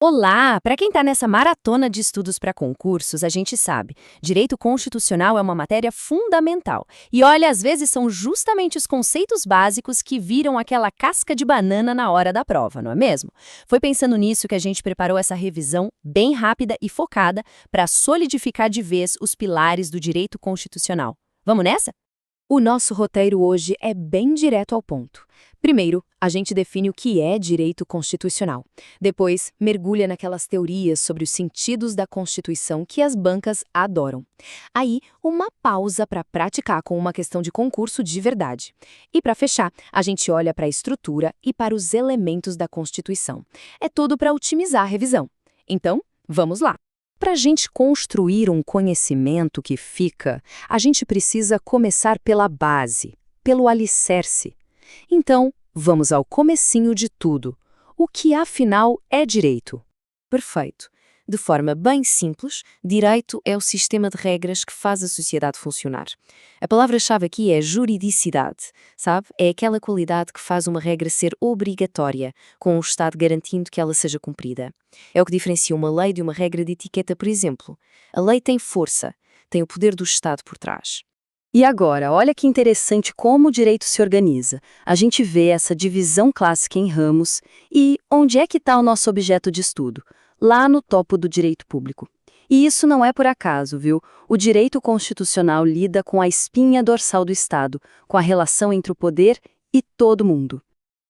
Olá! Para quem está nessa maratona de estudos para concursos, a gente sabe, direito constitucional é uma matéria fundamental. E olha, às vezes são justamente os conceitos básicos que viram aquela casca de banana na hora da prova, não é mesmo? Foi pensando nisso que a gente preparou essa revisão bem rápida e focada para solidificar de vez os pilares do direito constitucional. Vamos nessa? O nosso roteiro hoje é bem direto ao ponto. Primeiro, a gente define o que é direito constitucional. Depois, mergulha naquelas teorias sobre os sentidos da Constituição que as bancas adoram. Aí, uma pausa para praticar com uma questão de concurso de verdade. E para fechar, a gente olha para a estrutura e para os elementos da Constituição. É tudo para otimizar a revisão. Então, vamos lá! Para a gente construir um conhecimento que fica, a gente precisa começar pela base, pelo alicerce. Então, vamos ao comecinho de tudo. O que afinal é direito? Perfeito. De forma bem simples, direito é o sistema de regras que faz a sociedade funcionar. A palavra-chave aqui é juridicidade, sabe? É aquela qualidade que faz uma regra ser obrigatória, com o Estado garantindo que ela seja cumprida. É o que diferencia uma lei de uma regra de etiqueta, por exemplo. A lei tem força, tem o poder do Estado por trás. E agora, olha que interessante como o direito se organiza. A gente vê essa divisão clássica em ramos e onde é que está o nosso objeto de estudo? Lá no topo do direito público. E isso não é por acaso, viu? O direito constitucional lida com a espinha dorsal do Estado, com a relação entre o poder e todo mundo.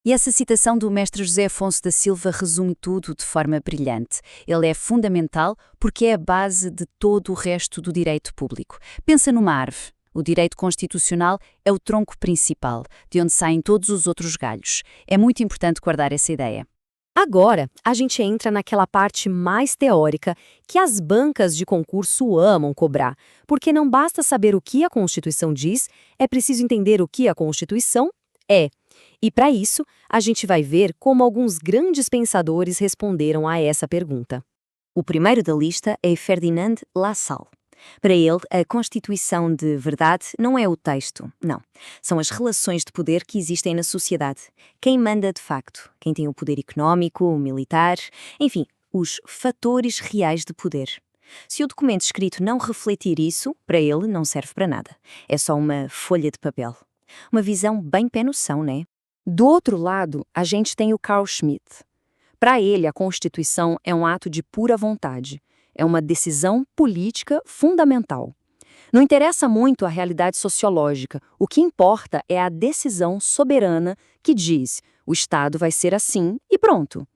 E essa citação do mestre José Afonso da Silva resume tudo de forma brilhante. Ele é fundamental porque é a base de todo o resto do direito público. Pensa numa árvore. O direito constitucional é o tronco principal, de onde saem todos os outros galhos. É muito importante guardar essa ideia. Agora, a gente entra naquela parte mais teórica que as bancas de concurso amam cobrar, porque não basta saber o que a Constituição diz, é preciso entender o que a Constituição é. E para isso, a gente vai ver como alguns grandes pensadores responderam a essa pergunta. O primeiro da lista é Ferdinand Lassalle. Para ele, a Constituição de verdade não é o texto, não. São as relações de poder que existem na sociedade. Quem manda de facto, quem tem o poder económico, o militar, enfim, os fatores reais de poder. Se o documento escrito não refletir isso, para ele não serve para nada. É só uma folha de papel. Uma visão bem pé no chão, né? Do outro lado, a gente tem o Carl Schmitt. Para ele, a Constituição é um ato de pura vontade. É uma decisão política fundamental. Não interessa muito a realidade sociológica. O que importa é a decisão soberana que diz: o Estado vai ser assim e pronto.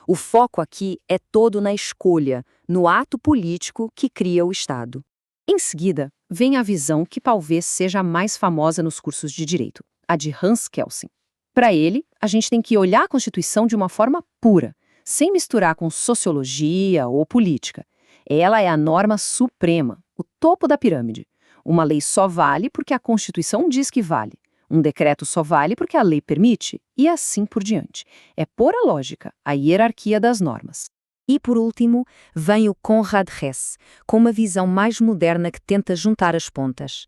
O foco aqui é todo na escolha, no ato político que cria o Estado. Em seguida, vem a visão que talvez seja a mais famosa nos cursos de direito, a de Hans Kelsen. Para ele, a gente tem que olhar a Constituição de uma forma pura, sem misturar com sociologia ou política. Ela é a norma suprema, o topo da pirâmide. Uma lei só vale porque a Constituição diz que vale. Um decreto só vale porque a lei permite, e assim por diante. É pura lógica, a hierarquia das normas. E, por último, vem o Konrad Hess, com uma visão mais moderna que tenta juntar as pontas.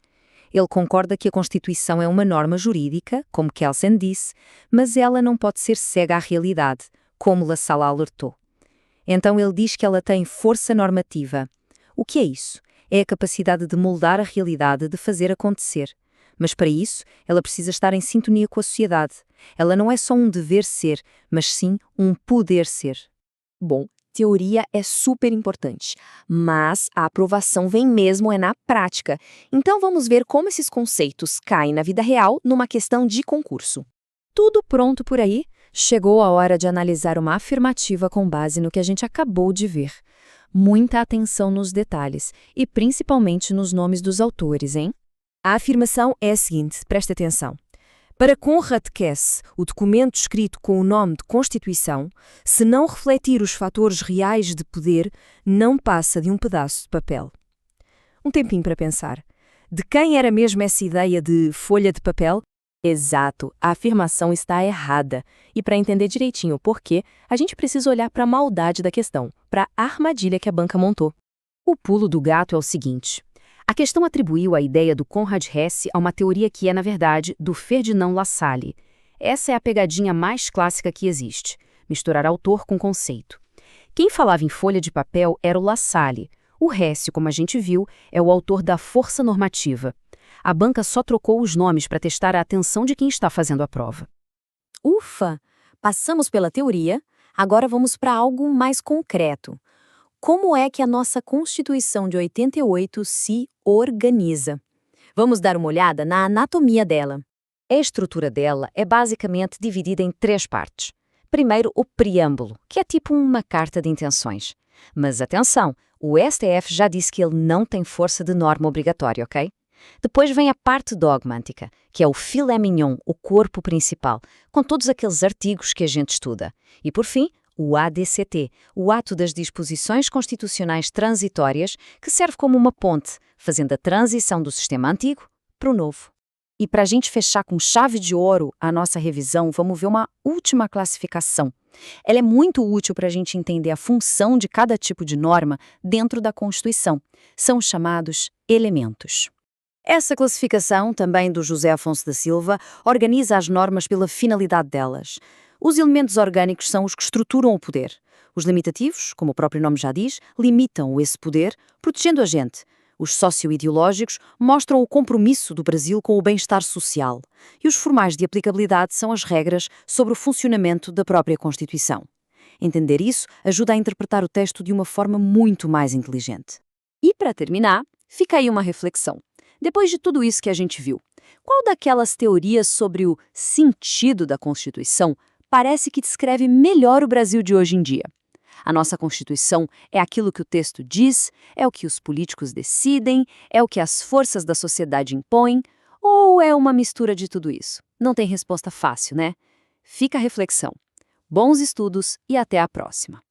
Ele concorda que a Constituição é uma norma jurídica, como Kelsen disse, mas ela não pode ser cega à realidade, como Lassalle alertou. Então ele diz que ela tem força normativa. O que é isso? É a capacidade de moldar a realidade, de fazer acontecer. Mas para isso, ela precisa estar em sintonia com a sociedade. Ela não é só um dever ser, mas sim um poder ser. Bom, teoria é super importante, mas a aprovação vem mesmo na prática. Então vamos ver como esses conceitos caem na vida real numa questão de concurso. Tudo pronto por aí? Chegou a hora de analisar uma afirmativa com base no que a gente acabou de ver. Muita atenção nos detalhes e principalmente nos nomes dos autores, hein? A afirmação é a seguinte, preste atenção. Para Konrad Hess, o documento escrito com o nome de Constituição, se não refletir os fatores reais de poder, não passa de um pedaço de papel. Um tempinho para pensar. De quem era mesmo essa ideia de folha de papel? Exato, a afirmação está errada. E para entender direitinho o porquê, a gente precisa olhar para a maldade da questão, para a armadilha que a banca montou. O pulo do gato é o seguinte. A questão atribuiu a ideia do Konrad Hess a uma teoria que é, na verdade, do Ferdinand Lassalle. Essa é a pegadinha mais clássica que existe, misturar autor com conceito. Quem falava em folha de papel era o La Salle. O Récio, como a gente viu, é o autor da força normativa. A banca só trocou os nomes para testar a atenção de quem está fazendo a prova. Ufa! Passamos pela teoria, agora vamos para algo mais concreto. Como é que a nossa Constituição de 88 se organiza? Vamos dar uma olhada na anatomia dela. A estrutura dela é basicamente dividida em 3 partes. Primeiro, o preâmbulo, que é tipo uma carta de intenções. Mas atenção, o STF já disse que ele não tem força de norma obrigatória, ok? Depois vem a parte dogmática, que é o filé mignon, o corpo principal, com todos aqueles artigos que a gente estuda. E por fim, o ADCT, o Ato das Disposições Constitucionais Transitórias, que serve como uma ponte, fazendo a transição do sistema antigo para o novo. E para a gente fechar com chave de ouro a nossa revisão, vamos ver uma última classificação. Ela é muito útil para a gente entender a função de cada tipo de norma dentro da Constituição. São os chamados elementos. Essa classificação, também do José Afonso da Silva, organiza as normas pela finalidade delas. Os elementos orgânicos são os que estruturam o poder. Os limitativos, como o próprio nome já diz, limitam esse poder, protegendo a gente. Os socio-ideológicos mostram o compromisso do Brasil com o bem-estar social. E os formais de aplicabilidade são as regras sobre o funcionamento da própria Constituição. Entender isso ajuda a interpretar o texto de uma forma muito mais inteligente. E para terminar, fica aí uma reflexão. Depois de tudo isso que a gente viu, qual daquelas teorias sobre o sentido da Constituição parece que descreve melhor o Brasil de hoje em dia? A nossa Constituição é aquilo que o texto diz, é o que os políticos decidem, é o que as forças da sociedade impõem, ou é uma mistura de tudo isso? Não tem resposta fácil, né? Fica a reflexão. Bons estudos e até a próxima!